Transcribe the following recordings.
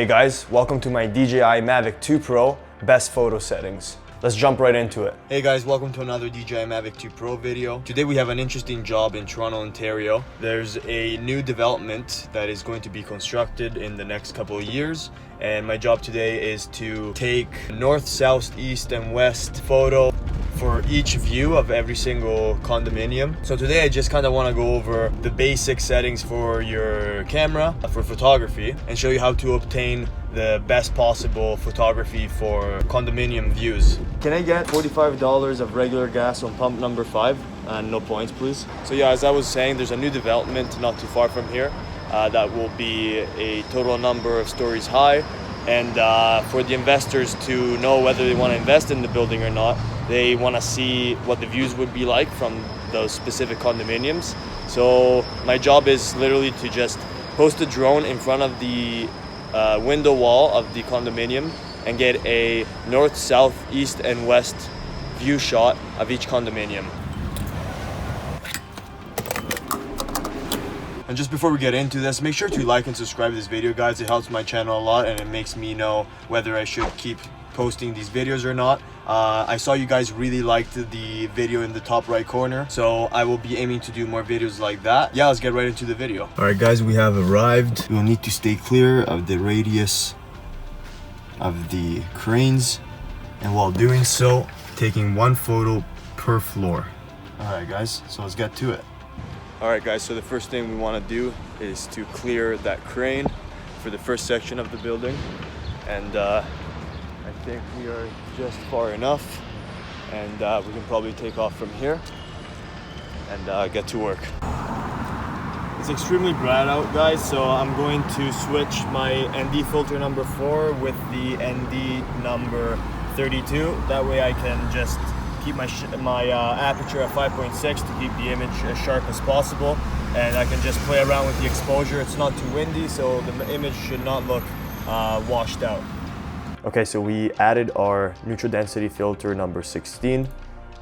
Hey guys, welcome to my DJI Mavic 2 Pro best photo settings. Let's jump right into it. Hey guys, welcome to another DJI Mavic 2 Pro video. Today we have an interesting job in Toronto, Ontario. There's a new development that is going to be constructed in the next couple of years. And my job today is to take north, south, east, and west photo for each view of every single condominium. So today I just kind of want to go over the basic settings for your camera for photography and show you how to obtain the best possible photography for condominium views. Can I get $45 of regular gas on pump number 5 and no points, please? So yeah, as I was saying, there's a new development not too far from here that will be a total number of stories high, and for the investors to know whether they want to invest in the building or not, they want to see what the views would be like from those specific condominiums. So my job is literally to just post a drone in front of the window wall of the condominium and get a north, south, east, and west view shot of each condominium. And just before we get into this, make sure to like and subscribe to this video, guys. It helps my channel a lot and it makes me know whether I should keep posting these videos or not. I saw you guys really liked the video in the top right corner, so I will be aiming to do more videos like that. Yeah, let's get right into the video. All right guys, we have arrived. We'll need to stay clear of the radius of the cranes, and while doing so, taking one photo per floor. All right guys, so let's get to it. All right guys, so the first thing we want to do is to clear that crane for the first section of the building, and I think we are just far enough, and we can probably take off from here and get to work. It's extremely bright out, guys, so I'm going to switch my ND filter number 4 with the ND number 32. That way I can just keep my aperture at 5.6 to keep the image as sharp as possible, and I can just play around with the exposure. It's not too windy, so the image should not look washed out. Okay, so we added our neutral density filter number 16.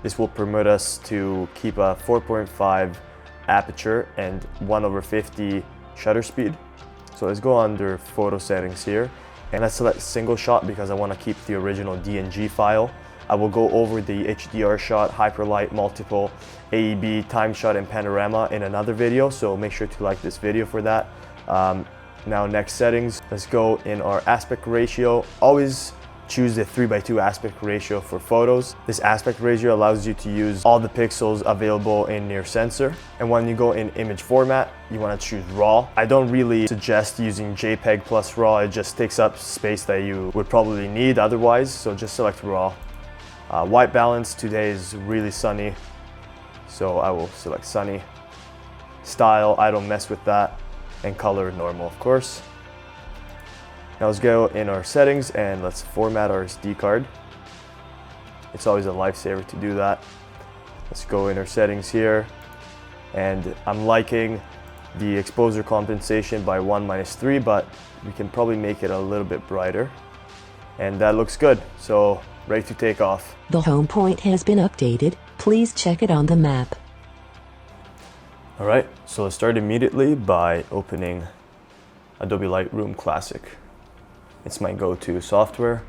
This will permit us to keep a 4.5 aperture and 1/50 shutter speed. So let's go under photo settings here, and let's select single shot because I want to keep the original DNG file. I will go over the HDR shot, hyperlight, multiple, AEB, time shot, and panorama in another video, so make sure to like this video for that. Now next settings, let's go in our aspect ratio. Always choose the 3:2 aspect ratio for photos. This aspect ratio allows you to use all the pixels available in your sensor. And when you go in image format, you want to choose RAW. I don't really suggest using JPEG plus RAW. It just takes up space that you would probably need otherwise, so just select RAW. White balance today is really sunny, so I will select sunny. Style, I don't mess with that. And color, normal, of course. Now let's go in our settings and let's format our SD card. It's always a lifesaver to do that. Let's go in our settings here, and I'm liking the exposure compensation by 1-3, but we can probably make it a little bit brighter, and that looks good. So ready to take off. The home point has been updated. Please check it on the map. All right, so let's start immediately by opening Adobe Lightroom Classic. It's my go-to software.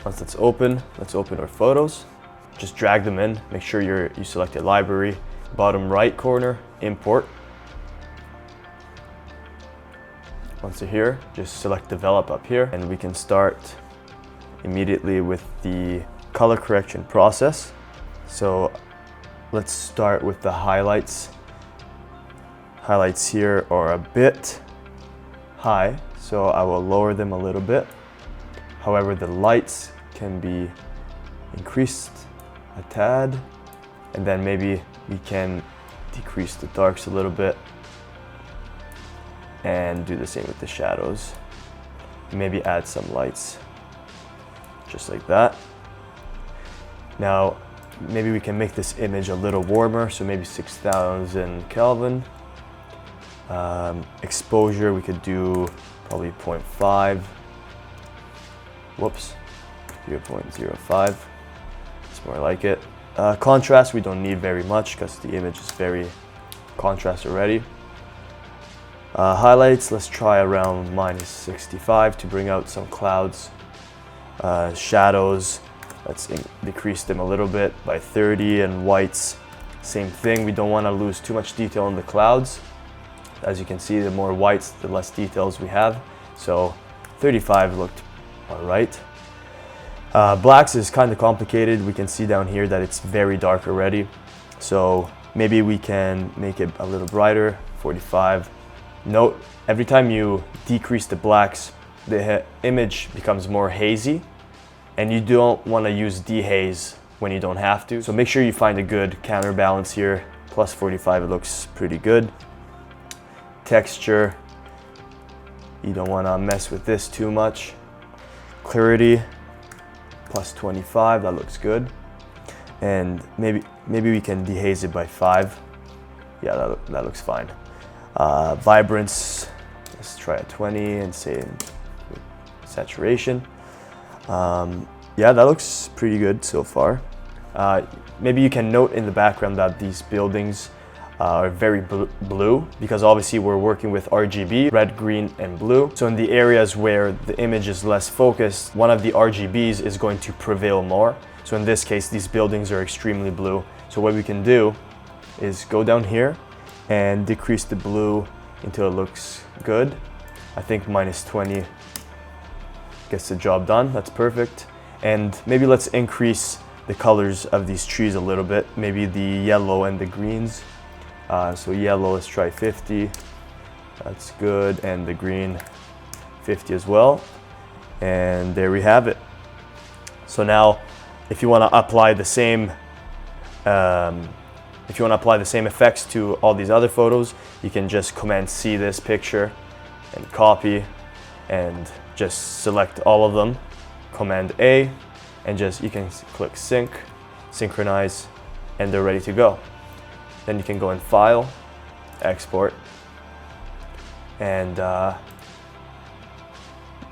Once it's open, let's open our photos. Just drag them in. Make sure you selected library. Bottom right corner, import. Once they're here, just select develop up here, and we can start immediately with the color correction process. So let's start with the highlights. Highlights here are a bit high, so I will lower them a little bit. However, the lights can be increased a tad, and then maybe we can decrease the darks a little bit and do the same with the shadows. Maybe add some lights, just like that. Now, maybe we can make this image a little warmer, so maybe 6,000 Kelvin. Exposure, we could do probably 0.5. Whoops, 0.05. It's more like it. Contrast, we don't need very much because the image is very contrast already. Highlights, let's try around -65 to bring out some clouds. Shadows, let's decrease them a little bit by 30, and whites, same thing. We don't want to lose too much detail in the clouds. As you can see, the more whites, the less details we have. So 35 looked all right. Blacks is kind of complicated. We can see down here that it's very dark already. So maybe we can make it a little brighter, 45. Note, every time you decrease the blacks, the image becomes more hazy, and you don't want to use dehaze when you don't have to. So make sure you find a good counterbalance here. Plus 45, it looks pretty good. Texture, you don't want to mess with this too much. Clarity, plus 25, that looks good. And maybe we can dehaze it by 5. Yeah, that looks fine. Vibrance, let's try a 20 and say saturation. Yeah, that looks pretty good so far. Maybe you can note in the background that these buildings are very blue, because obviously we're working with RGB, red, green, and blue. So in the areas where the image is less focused, one of the RGBs is going to prevail more. So in this case, these buildings are extremely blue. So what we can do is go down here and decrease the blue until it looks good. I think -20 gets the job done. That's perfect. And maybe let's increase the colors of these trees a little bit. Maybe the yellow and the greens. So yellow, let's try 50. That's good. And the green, 50 as well. And there we have it. So now, if you want to apply the same, effects to all these other photos, you can just Command C this picture and copy, and just select all of them. Command A, and you can click sync, synchronize, and they're ready to go. Then you can go in File, Export, and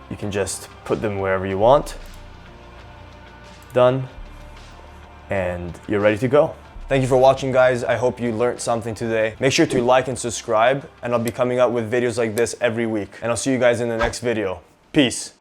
you can just put them wherever you want. Done, and you're ready to go. Thank you for watching, guys. I hope you learned something today. Make sure to like and subscribe, and I'll be coming out with videos like this every week. And I'll see you guys in the next video. Peace.